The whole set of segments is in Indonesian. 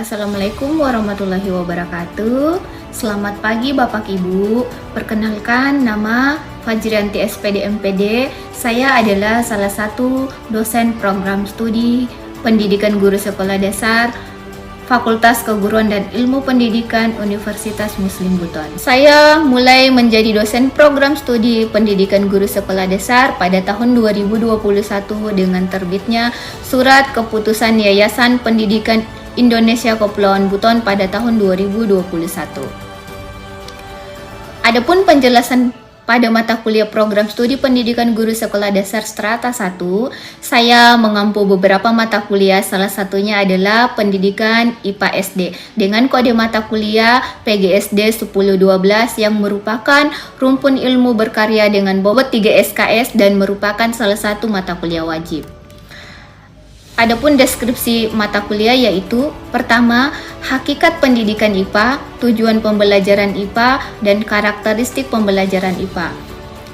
Assalamualaikum warahmatullahi wabarakatuh. Selamat pagi Bapak Ibu. Perkenalkan, nama Fajrianti SPD MPD. Saya adalah salah satu dosen program studi Pendidikan Guru Sekolah Dasar Fakultas Keguruan dan Ilmu Pendidikan Universitas Muslim Buton. Saya mulai menjadi dosen program studi Pendidikan Guru Sekolah Dasar pada tahun 2021 dengan terbitnya Surat Keputusan Yayasan Pendidikan Indonesia Kepulauan Buton pada tahun 2021. Adapun penjelasan pada mata kuliah program studi Pendidikan Guru Sekolah Dasar Strata 1, saya mengampu beberapa mata kuliah, salah satunya adalah Pendidikan IPA SD dengan kode mata kuliah PGSD 1012 yang merupakan rumpun ilmu berkarya dengan bobot 3 SKS dan merupakan salah satu mata kuliah wajib. Adapun deskripsi mata kuliah yaitu pertama, hakikat pendidikan IPA, tujuan pembelajaran IPA, dan karakteristik pembelajaran IPA.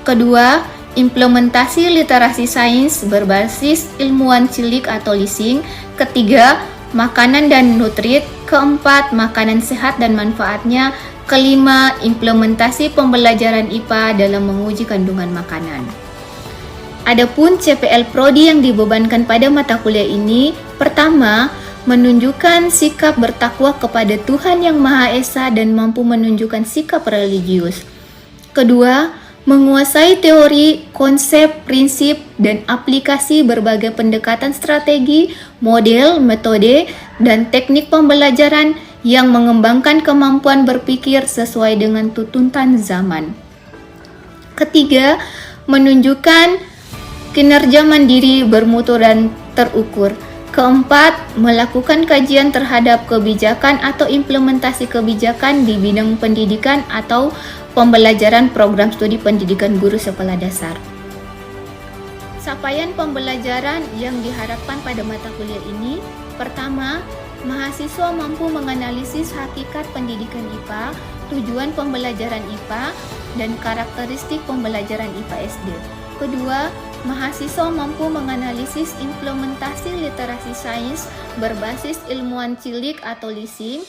Kedua, implementasi literasi sains berbasis ilmuwan cilik atau leasing. Ketiga, makanan dan nutrit. Keempat, makanan sehat dan manfaatnya. Kelima, implementasi pembelajaran IPA dalam menguji kandungan makanan. Adapun CPL Prodi yang dibebankan pada mata kuliah ini, pertama, menunjukkan sikap bertakwa kepada Tuhan Yang Maha Esa dan mampu menunjukkan sikap religius. Kedua, menguasai teori, konsep, prinsip, dan aplikasi berbagai pendekatan strategi, model, metode, dan teknik pembelajaran yang mengembangkan kemampuan berpikir sesuai dengan tuntutan zaman. Ketiga, menunjukkan kinerja mandiri, bermutu, dan terukur. Keempat, melakukan kajian terhadap kebijakan atau implementasi kebijakan di bidang pendidikan atau pembelajaran program studi pendidikan guru sekolah dasar. Capaian pembelajaran yang diharapkan pada mata kuliah ini, pertama, mahasiswa mampu menganalisis hakikat pendidikan IPA, tujuan pembelajaran IPA, dan karakteristik pembelajaran IPA SD. Kedua, mahasiswa mampu menganalisis implementasi literasi sains berbasis ilmuwan cilik atau leasing.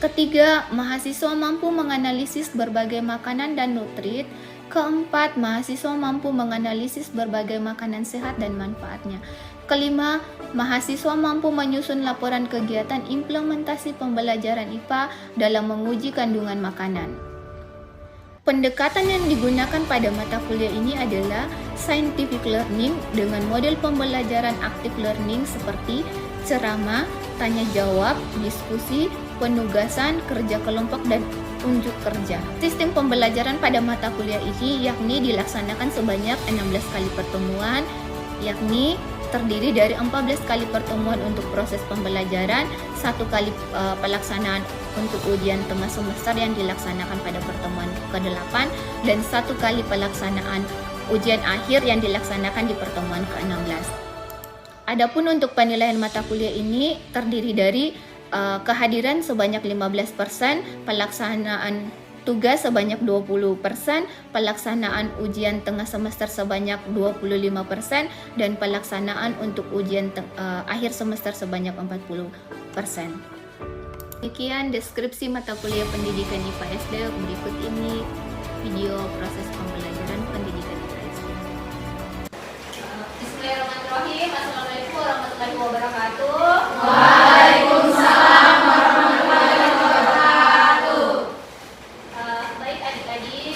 Ketiga, mahasiswa mampu menganalisis berbagai makanan dan nutrit. Keempat, mahasiswa mampu menganalisis berbagai makanan sehat dan manfaatnya. Kelima, mahasiswa mampu menyusun laporan kegiatan implementasi pembelajaran IPA dalam menguji kandungan makanan. Pendekatan yang digunakan pada mata kuliah ini adalah scientific learning dengan model pembelajaran active learning seperti ceramah, tanya jawab, diskusi, penugasan, kerja kelompok, dan unjuk kerja. Sistem pembelajaran pada mata kuliah ini yakni dilaksanakan sebanyak 16 kali pertemuan, yakni terdiri dari 14 kali pertemuan untuk proses pembelajaran, 1 kali pelaksanaan untuk ujian tengah semester yang dilaksanakan pada pertemuan ke-8, dan 1 kali pelaksanaan ujian akhir yang dilaksanakan di pertemuan ke-16. Adapun untuk penilaian mata kuliah ini terdiri dari kehadiran sebanyak 15%, pelaksanaan tugas sebanyak 20%, pelaksanaan ujian tengah semester sebanyak 25%, dan pelaksanaan untuk ujian akhir semester sebanyak 40%. Demikian deskripsi mata kuliah pendidikan IPA SD. Berikut ini video proses pembelajaran pendidikan IPA SD. Bismillahirrahmanirrahim. Assalamualaikum warahmatullahi wabarakatuh. Waalaikumsalam warahmatullahi wabarakatuh. Baik adik-adik,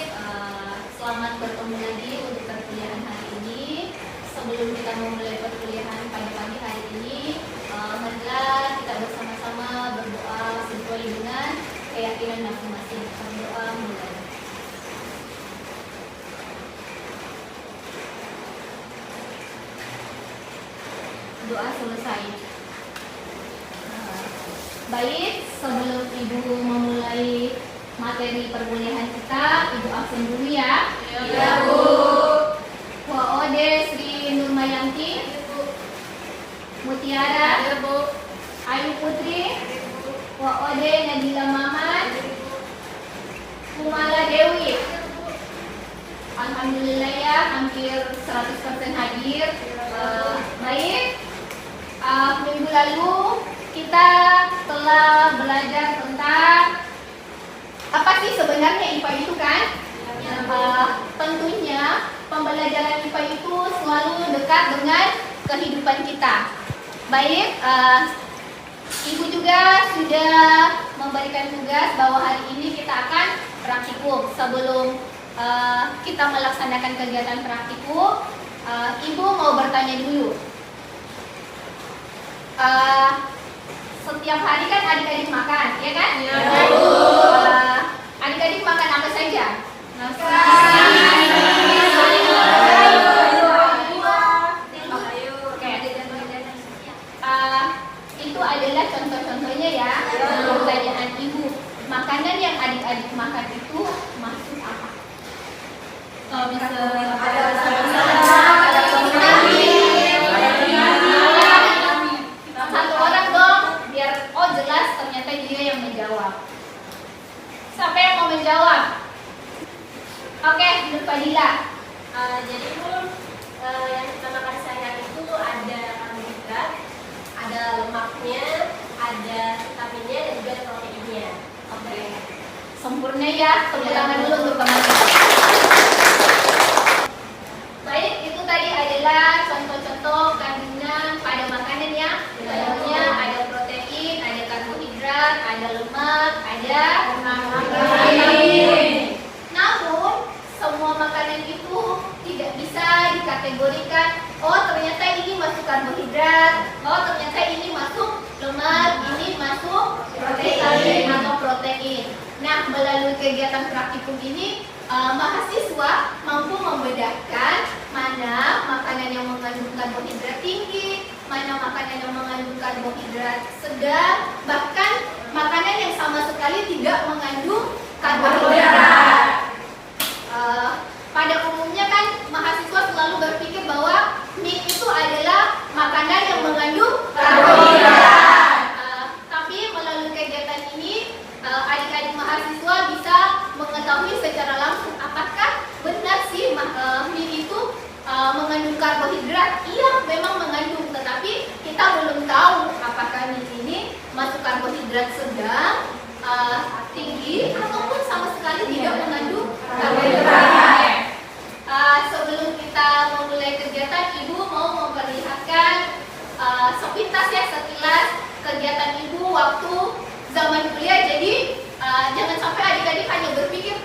selamat bertemu lagi untuk perkuliahan hari ini. Sebelum kita memulai perkuliahan pada pagi hari ini, marilah kita bersama-sama berdoa sesuai dengan keyakinan masing-masing. Berdoa mulai. Doa selesai. Baik, sebelum Ibu memulai materi perkuliahan kita, Ibu absen dulu ya. Ya, Bu. Waode Sri Nurmayanti, Mutiara, Ya, Bu. Ayu Putri, Waode Nadila Maman, Kumala Dewi. Alhamdulillah ya, hampir 100% hadir. Baik, minggu lalu kita setelah belajar tentang apa sih sebenarnya IPA itu kan? Tentunya pembelajaran IPA itu selalu dekat dengan kehidupan kita. Baik, Ibu juga sudah memberikan tugas bahwa hari ini kita akan praktikum. Sebelum kita melaksanakan kegiatan praktikum, Ibu mau bertanya dulu. Setiap hari kan adik-adik makan, ya kan? Ya. Adik-adik makan apa saja? Itu adalah contoh-contohnya ya. Pertanyaan Ibu, makanan yang adik-adik makan itu masuk apa? Bisa Satu orang dong, biar jelas ternyata dia yang menjawab. Siapa yang mau menjawab? Oke, Nur Fadila. Jadi yang kita makan sehari-hari itu ada karbohidrat, ada lemaknya, ada vitaminnya, dan juga ada proteinnya. Oke, sempurna ya. Tepuk tangan dulu untuk teman-teman. Baik, itu tadi adalah contoh-contoh kandungan pada makanan ya. Contohnya ada protein, ada karbohidrat, ada lemak, ada protein. Namun semua makanan itu tidak bisa dikategorikan. Oh, ternyata ini masuk karbohidrat. Oh, ternyata ini masuk lemak. Ini masuk protein atau protein. Nah, melalui kegiatan praktikum ini, mahasiswa mampu membedakan mana makanan yang mengandung karbohidrat tinggi, mana makanan yang mengandung karbohidrat sedang, bahkan makanan yang sama sekali tidak mengandung karbohidrat. Pada umumnya kan mahasiswa selalu berpikir bahwa mie itu adalah makanan yang mengandung karbohidrat. Tapi melalui kegiatan ini, adik-adik mahasiswa bisa mengetahui secara langsung apakah benar sih mie itu mengandung karbohidrat. Iya, memang mengandung, tetapi kita belum tahu apakah mie ini masuk karbohidrat sedang, tinggi, ataupun sama sekali tidak mengandung karbohidrat. Sebelum kita memulai kegiatan, Ibu mau memperlihatkan sepintas ya, sekilas kegiatan Ibu waktu zaman kuliah. Jadi jangan sampai adik-adik hanya berpikir,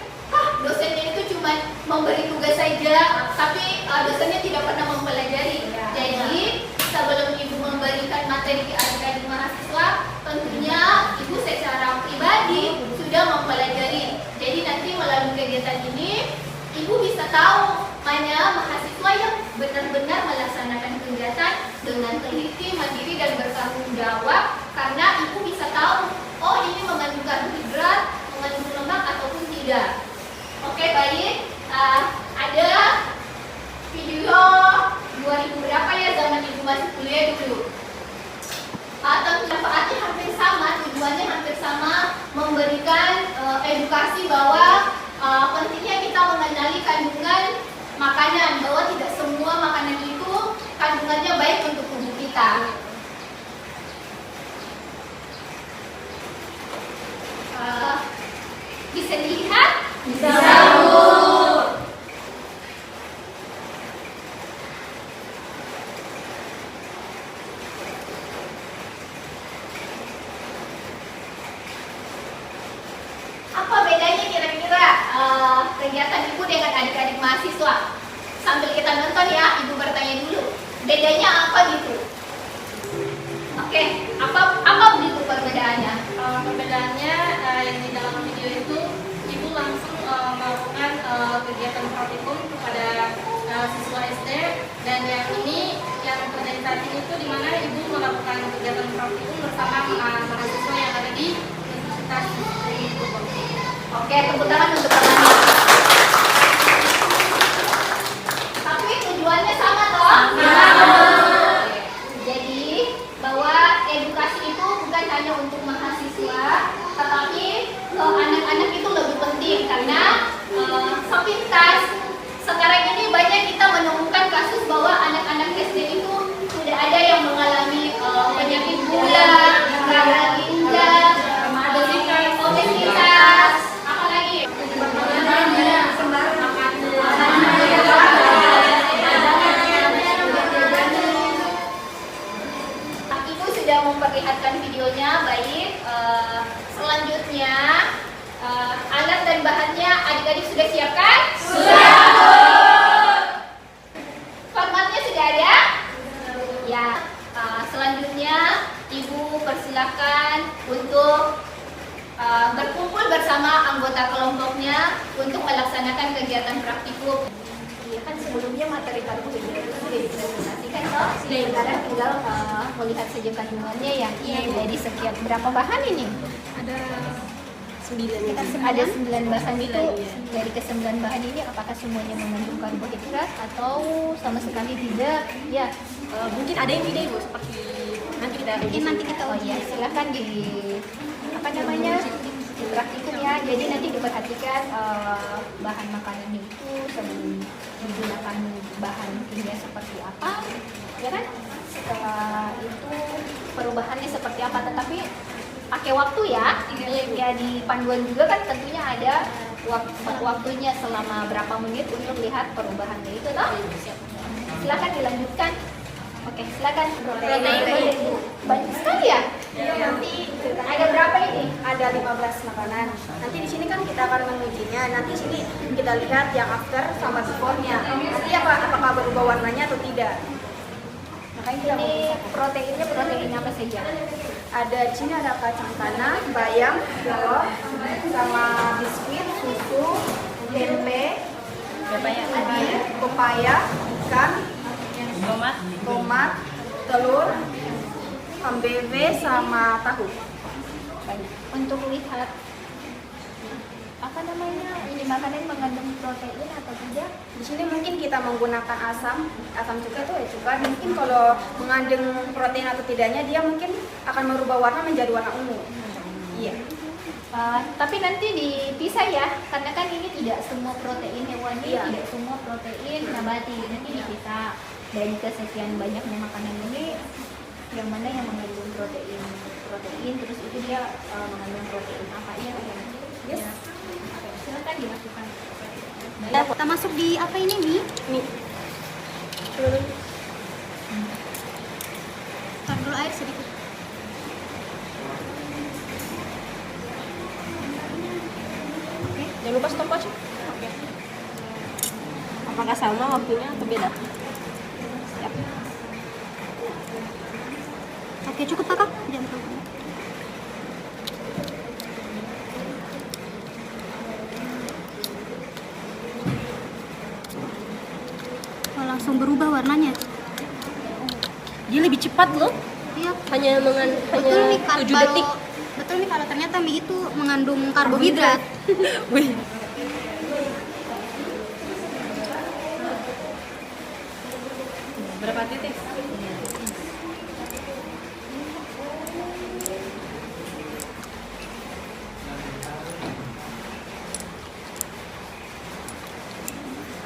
dosennya itu cuma memberi tugas saja, tapi dosennya tidak pernah mempelajari. Jadi sebelum Ibu memberikan materi ke adik-adik mahasiswa, tentunya Ibu secara pribadi sudah mempelajari. Jadi nanti melalui kegiatan ini, Ibu bisa tahu mana mahasiswa yang benar-benar melaksanakan kegiatan dengan teliti, mandiri, dan bertanggung jawab, karena Ibu bisa tahu, oh ini mengandung karbohidrat, mengandung lemak ataupun tidak. Oke, baik. Ada video 2000 berapa ya zaman Ibu masih kuliah dulu. Manfaatnya hampir sama, tujuannya hampir sama, memberikan edukasi bahwa pentingnya kita mengenali kandungan makanan, bahwa tidak semua makanan itu kandungannya baik untuk tubuh kita. Bisa dilihat? Bisa, Bu. Apa bedanya kira-kira kegiatan Ibu dengan adik-adik mahasiswa? Sambil kita nonton ya, Ibu bertanya dulu. Bedanya apa gitu? Oke, apa begitu perbedaannya? Perbedaannya yang di dalam video itu Ibu langsung melakukan kegiatan praktikum kepada siswa SD, dan yang ini yang terjadi saat ini itu dimana Ibu melakukan kegiatan praktikum bersama mahasiswa yang ada di Universitas Bogor. Oke, tepuk tangan untuk teman-teman. Tapi tujuannya sama toh? Sama. Jadi bahwa edukasi itu bukan hanya untuk mahasiswa, tetapi anak-anak itu lebih penting karena sepintas sekarang ini banyak kita menemukan kasus bahwa anak-anak SD itu sudah ada yang mengalami penyakit gula, gagal ginjal, anggota kelompoknya untuk melaksanakan kegiatan praktikum. Ya kan sebelumnya materi karbohidrat itu sudah dipresentasikan toh. Sekarang tinggal melihat saja kandungannya ya. Jadi setiap berapa bahan ini? Ada 9 Ada 9 bahan itu. Dari ke-9 bahan ini apakah semuanya mengandung karbohidrat atau sama sekali tidak? Ya, mungkin ada yang tidak Ibu, seperti nanti kita oh ya, silakan di apa namanya? Di praktikum ya. Jadi nanti diperhatikan bahan makanannya itu sebelum digunakan bahan kimia seperti apa, ya kan? Setelah itu perubahannya seperti apa, tetapi pakai waktu ya. Ya di panduan juga kan tentunya ada waktunya selama berapa menit untuk lihat perubahannya itu toh. Silakan dilanjutkan. Oke, silakan. Protein. Banyak sekali ya? Nanti Ada berapa ini? ada 15 makanan. Nanti di sini kan kita akan mengujinya. Nanti sini kita lihat yang after sama before-nya. Nanti apakah berubah warnanya atau tidak. Makanya kita Ini mau proteinnya protein apa saja? ada di sini ada kacang tanah, bayam, telur, sama biskuit, susu, tempe, pepaya, ikan, tomat, telur, ambebe, sama tahu. Untuk lihat apa namanya ini makanan mengandung protein atau tidak? Di sini mungkin kita menggunakan asam cuka itu ya cuka. Mungkin kalau mengandung protein atau tidaknya dia mungkin akan merubah warna menjadi warna ungu. Iya. Tapi nanti dipisah ya, karena kan ini tidak semua protein hewani, Iya. tidak semua protein nabati. Nanti dipisah dari kesekian banyaknya makanan ini, yang mana yang mengandung protein, terus itu dia mengandung protein apa ya? Yes. Oke, silakan dilakukan. Kita masuk di apa ini nih? Nih. Taruh dulu air sedikit. Oke, jangan lupa stopwatch. Oke. Apakah sama waktunya atau beda? Siap. Oke, cukup kakak. Jangan terlalu. Oh, langsung berubah warnanya. Dia lebih cepat loh. Iya. Hanya Betul nih, 7 detik. Betul nih kalau ternyata mie itu mengandung karbohidrat. Wih. Berapa titik?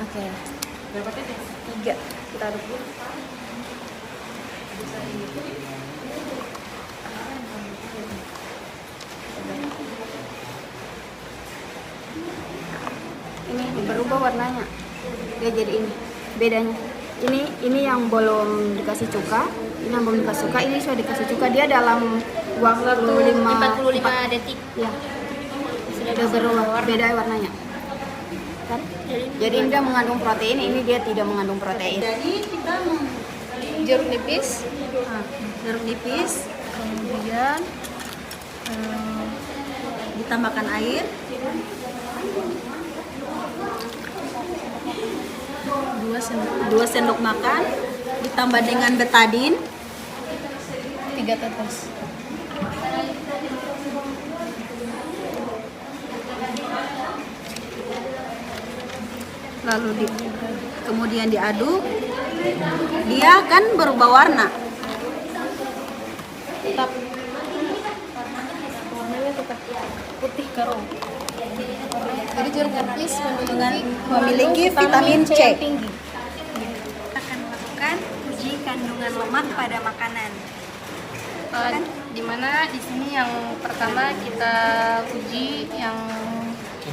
Oke. Berapa titik? 3. Kita aduk dulu. Ini berubah warnanya. Dia jadi ini. Bedanya. Ini yang belum dikasih cuka, ini yang belum dikasih cuka, ini sudah dikasih cuka. Dia dalam waktu 45 detik. Ya. Sudah berubah, beda warnanya. Kan? Jadi ini dia mengandung protein, ini dia tidak mengandung protein. Jadi kita Jeruk nipis. jeruk nipis, kemudian ditambahkan air, 2 sendok makan, ditambah dengan betadin, 3 tetes. lalu kemudian diaduk, dia akan berubah warna. Tetap warnanya tetap putih karung. Jadi jeruk nipis Memiliki vitamin C. yang tinggi. Akan melakukan uji kandungan lemak pada makanan. Dimana di sini yang pertama kita uji yang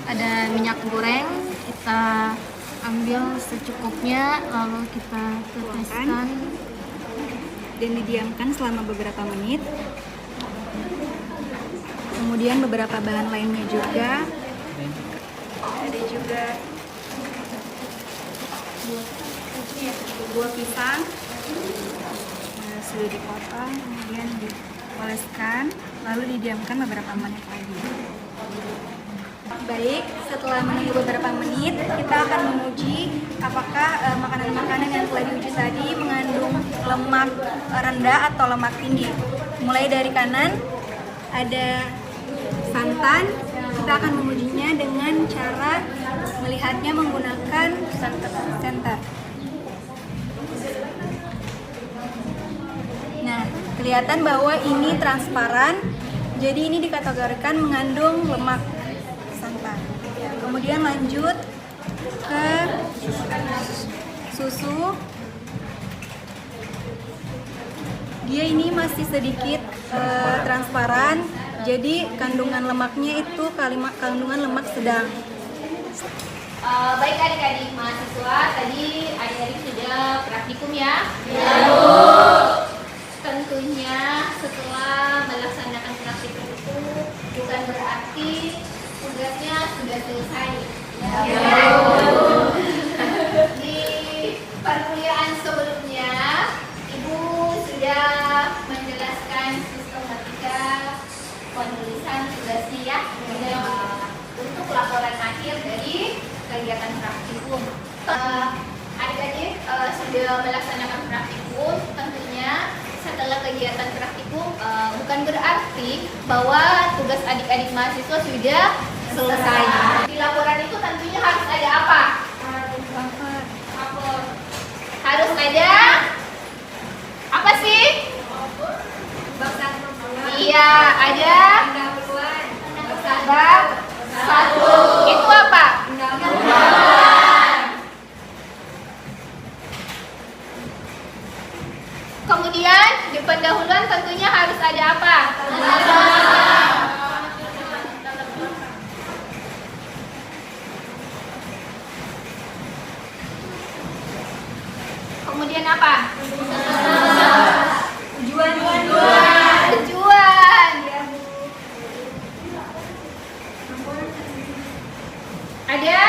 ada minyak goreng, kita ambil secukupnya, lalu kita teteskan Dan didiamkan selama beberapa menit. Kemudian beberapa bahan lainnya juga. Ada juga buah pisang. Nah, sudah dipotong, kemudian dioleskan, lalu didiamkan beberapa menit lagi. Baik, setelah menunggu beberapa menit, kita akan menguji apakah makanan-makanan yang telah diuji tadi mengandung lemak rendah atau lemak tinggi. Mulai dari kanan, ada santan. Kita akan mengujinya dengan cara melihatnya menggunakan senter. Nah, kelihatan bahwa ini transparan, jadi ini dikategorikan mengandung lemak santan. Ya, kemudian lanjut ke susu. Dia ini masih sedikit transparan, jadi kandungan lemaknya itu kandungan lemak sedang. Baik adik-adik mahasiswa, tadi adik-adik sudah praktikum ya? Ya, Bu. Tentunya setelah melaksanakan praktikum itu bukan berarti tugasnya sudah selesai. Ya, Bu. Di perkuliahan sebelumnya, Ibu sudah menjelaskan sistematika penulisan tugasnya ya. Untuk laporan akhir dari kegiatan praktikum. Adik-adik sudah melaksanakan praktikum, tentunya setelah kegiatan praktikum bukan berarti bahwa tugas adik-adik mahasiswa sudah selesai. Di laporan itu tentunya harus ada apa? Rapor. Harus ada apa sih? Iya, ada bab 1. Itu apa? Kemudian di pendahuluan tentunya harus ada apa? Kemudian apa? Tujuan. Ada?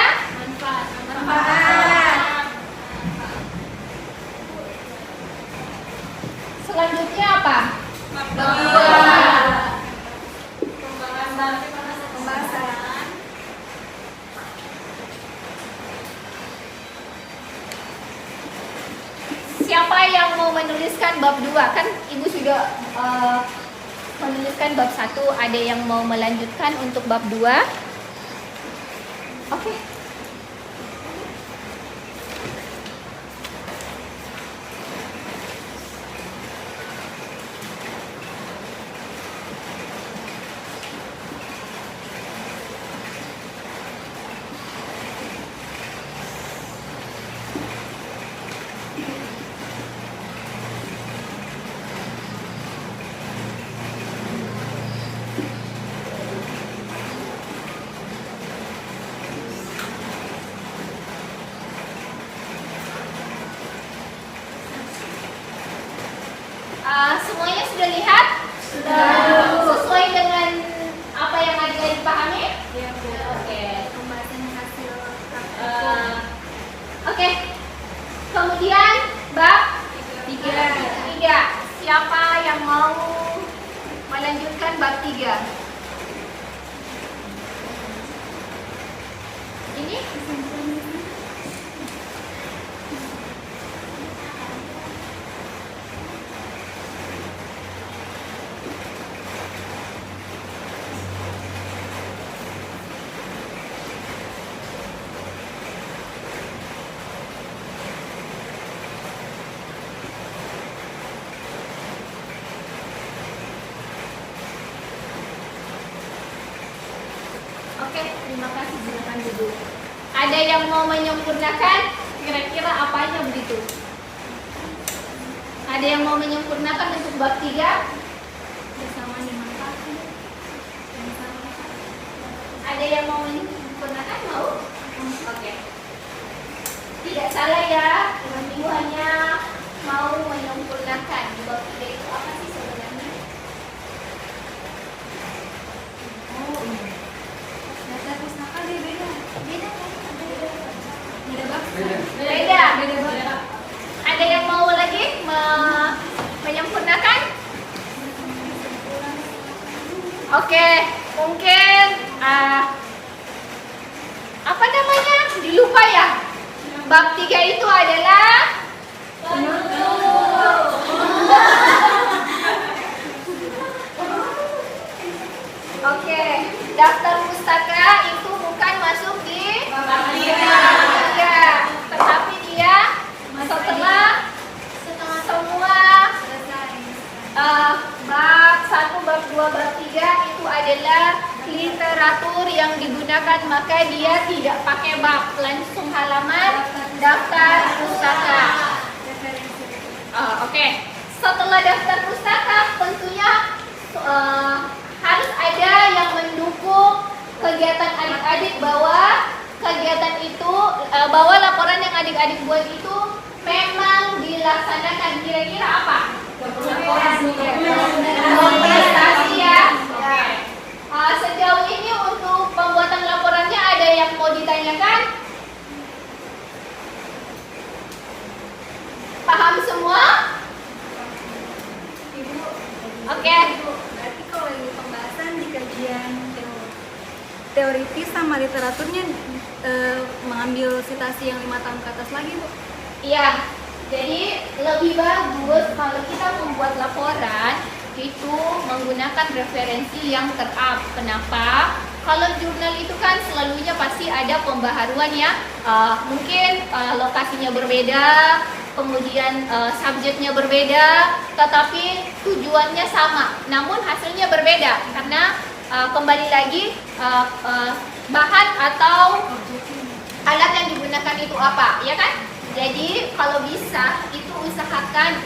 Manfaat. Selanjutnya apa? Pembahasan. Siapa yang mau menuliskan bab 2? Kan Ibu sudah menuliskan bab 1, ada yang mau melanjutkan untuk bab 2? Oke. Semuanya sudah lihat? Sudah. Sesuai dengan apa yang adik-adik pahami? Ya, Bu. Oke. Pembahasan hasil Oke. Kemudian bab 3. Siapa yang mau melanjutkan bab 3? Ini? Oke, terima kasih. Silakan duduk. Ada yang mau menyempurnakan? Kira-kira apanya begitu? Ada yang mau menyempurnakan untuk bab 3? bersama dimanfaatkan. Ada yang mau menyempurnakan? Mau? Oke. Tidak salah ya, Ibu hanya mau menyempurnakan. Di bab 3 itu apa sih sebenarnya? Oh, ini. Data pustaka beda. Beda. Ada yang mau lagi menyempurnakan? Oke, mungkin Bab 3 itu adalah Oke, daftar pustaka itu bukan masuk di bab 3, tetapi dia setelah semua bab 1, bab 2, bab 3 itu adalah literatur yang digunakan, maka dia tidak pakai bab, langsung halaman daftar pustaka. Oke. Setelah daftar pustaka tentunya harus ada yang mendukung kegiatan adik-adik bahwa kegiatan itu bahwa laporan yang adik-adik buat itu memang dilaksanakan. Kira-kira apa? Prestasi ya. Sejauh ini untuk pembuatan laporannya ada yang mau ditanyakan? Paham semua? Oke. Berarti kalau ini pembahasan di kajian teoritis sama literaturnya mengambil citasi yang 5 tahun ke atas lagi, Bu? Iya. Jadi lebih bagus kalau kita membuat laporan itu menggunakan referensi yang ter-up. Kenapa? Kalau jurnal itu kan selalunya pasti ada pembaharuan ya. Mungkin lokasinya berbeda, kemudian subjeknya berbeda, tetapi tujuannya sama, namun hasilnya berbeda karena kembali lagi bahan atau alat yang digunakan itu apa, ya kan? Jadi kalau bisa itu usahakan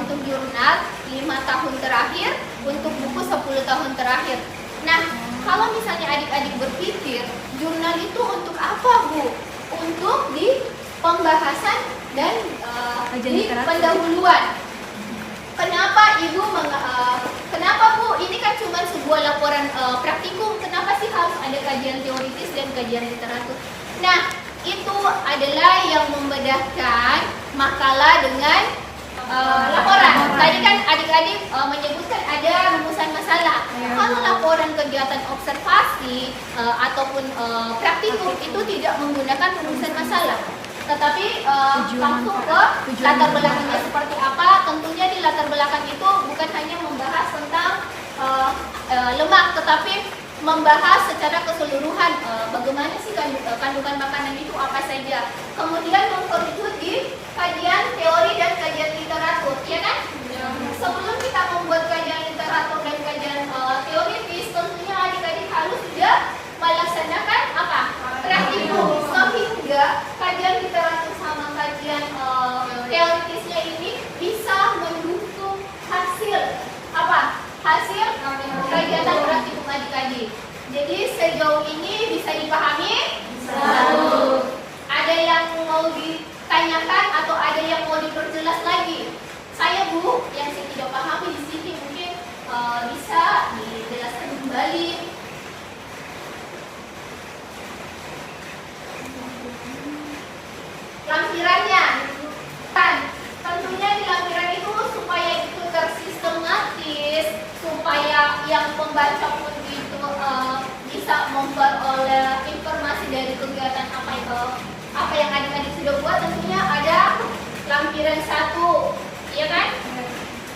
untuk jurnal 5 tahun terakhir, untuk buku 10 tahun terakhir. Nah, kalau misalnya adik-adik berpikir jurnal itu untuk apa, Bu? Untuk di pembahasan dan di pendahuluan. Kenapa Ibu kenapa Bu? Ini kan cuma sebuah laporan praktikum. Kenapa sih harus ada kajian teoritis dan kajian literatur? Nah, itu adalah yang membedakan makalah dengan laporan. Tadi kan adik-adik menyebutkan ada rumusan masalah. Kalau laporan kegiatan observasi ataupun praktikum itu tidak menggunakan rumusan masalah, tetapi langsung ke latar belakangnya seperti apa. Tentunya di latar belakang itu bukan hanya membahas tentang lemak, tetapi membahas secara keseluruhan bagaimana sih kandungan makanan itu apa saja. Kemudian memperluas di kajian teori dan kajian literatur, ya kan? Sebelum kita membuat kajian literatur dan kajian teoritis, tentunya adik-adik harus sudah melaksanakan apa? Praktikum, sehingga kajian literatur sama kajian teoritisnya ini bisa mendukung hasil apa? Hasil kegiatan praktikum adik-adik. Jadi sejauh ini bisa dipahami? Ada yang mau ditanyakan atau ada yang mau diperjelas lagi? Saya Bu, yang saya tidak pahami di sini mungkin bisa dijelaskan kembali. Lampirannya, kan? Tentunya di lampiran itu supaya itu tersistematis, supaya yang pembaca pun itu bisa memperoleh informasi dari kegiatan apa yang adik-adik sudah buat. Tentunya ada lampiran 1, ya kan?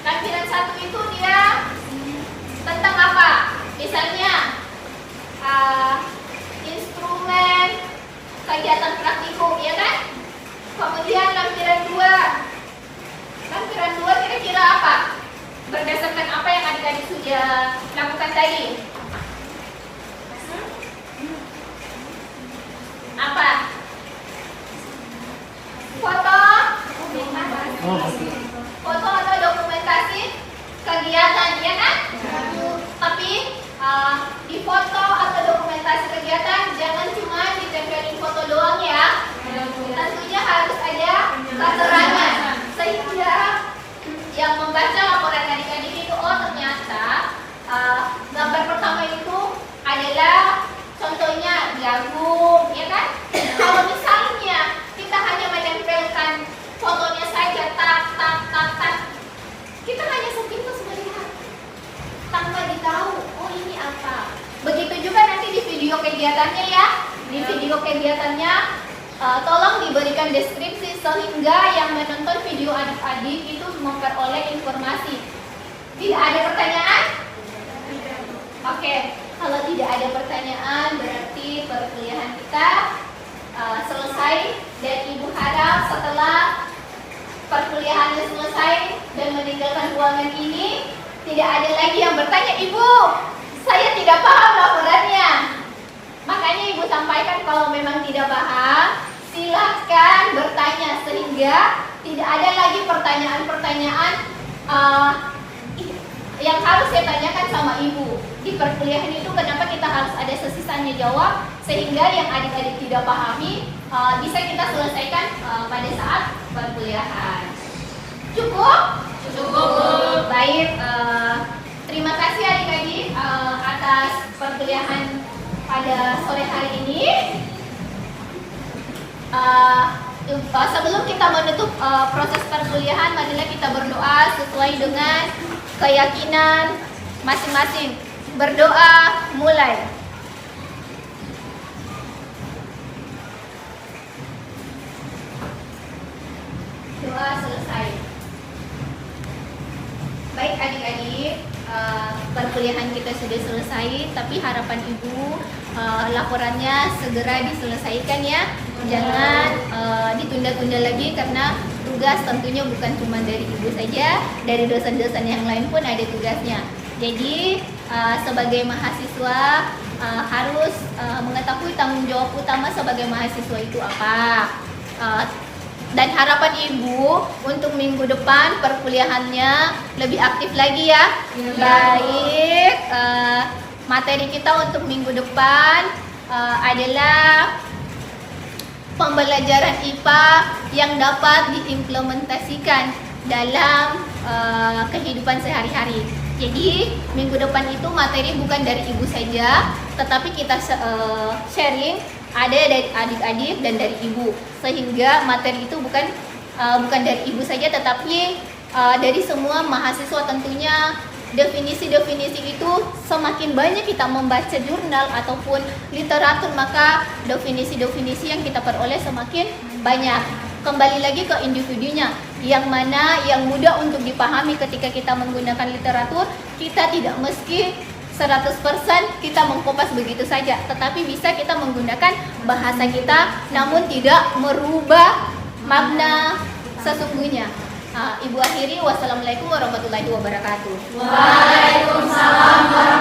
Lampiran 1 itu dia tentang apa? Misalnya instrumen kegiatan praktikum, ya kan? Kemudian lampiran 2. Lampiran 2 kira-kira apa? Berdasarkan apa yang adik-adik sudah lakukan tadi? Apa? Foto? Foto atau dokumentasi kegiatan, ya kan? Tapi di foto atau dokumentasi kegiatan jangan cuma ditempelin foto doang ya. Tentunya harus ada keterangan sehingga yang membaca laporan adik-adik itu ternyata gambar pertama itu adalah contohnya jagung, ya kan? Kalau misalnya kita hanya menempelkan fotonya saja, kita hanya sepintas melihat tanpa ditahu, oh ini apa. Begitu juga nanti di video kegiatannya ya. Di video kegiatannya tolong diberikan deskripsi sehingga yang menonton video adik-adik itu memperoleh informasi. Tidak ada pertanyaan? Oke, kalau tidak ada pertanyaan berarti perkuliahan kita selesai, dan Ibu harap setelah perkuliahannya selesai dan meninggalkan ruangan ini tidak ada lagi yang bertanya, "Ibu, saya tidak paham laporannya." Makanya Ibu sampaikan kalau memang tidak paham, silahkan bertanya sehingga tidak ada lagi pertanyaan-pertanyaan yang harus saya tanyakan sama Ibu. Di perkuliahan itu kenapa kita harus ada sesi tanya jawab, sehingga yang adik-adik tidak pahami bisa kita selesaikan pada saat perkuliahan. Cukup? Cukup. Baik, terima kasih adik-adik atas perkuliahan pada sore hari ini. Sebelum kita menutup proses perkuliahan, marilah kita berdoa sesuai dengan keyakinan masing-masing. Berdoa, mulai. Doa selesai. Baik adik-adik, perkuliahan kita sudah selesai, tapi harapan Ibu laporannya segera diselesaikan ya. Jangan ditunda-tunda lagi, karena tugas tentunya bukan cuma dari Ibu saja, dari dosen-dosen yang lain pun ada tugasnya. Jadi sebagai mahasiswa harus mengetahui tanggung jawab utama sebagai mahasiswa itu apa. Dan harapan Ibu untuk minggu depan perkuliahannya lebih aktif lagi ya. Baik, materi kita untuk minggu depan adalah pembelajaran IPA yang dapat diimplementasikan dalam kehidupan sehari-hari. Jadi minggu depan itu materi bukan dari Ibu saja, tetapi kita sharing ada dari adik-adik dan dari Ibu, sehingga materi itu bukan dari Ibu saja, tetapi dari semua mahasiswa. Tentunya definisi-definisi itu semakin banyak kita membaca jurnal ataupun literatur, maka definisi-definisi yang kita peroleh semakin banyak. Kembali lagi ke individunya, yang mana yang mudah untuk dipahami ketika kita menggunakan literatur. Kita tidak mesti 100% kita mengkopas begitu saja, tetapi bisa kita menggunakan bahasa kita namun tidak merubah makna sesungguhnya. Ibu akhiri, wassalamualaikum warahmatullahi wabarakatuh. Waalaikumsalam warahmatullahi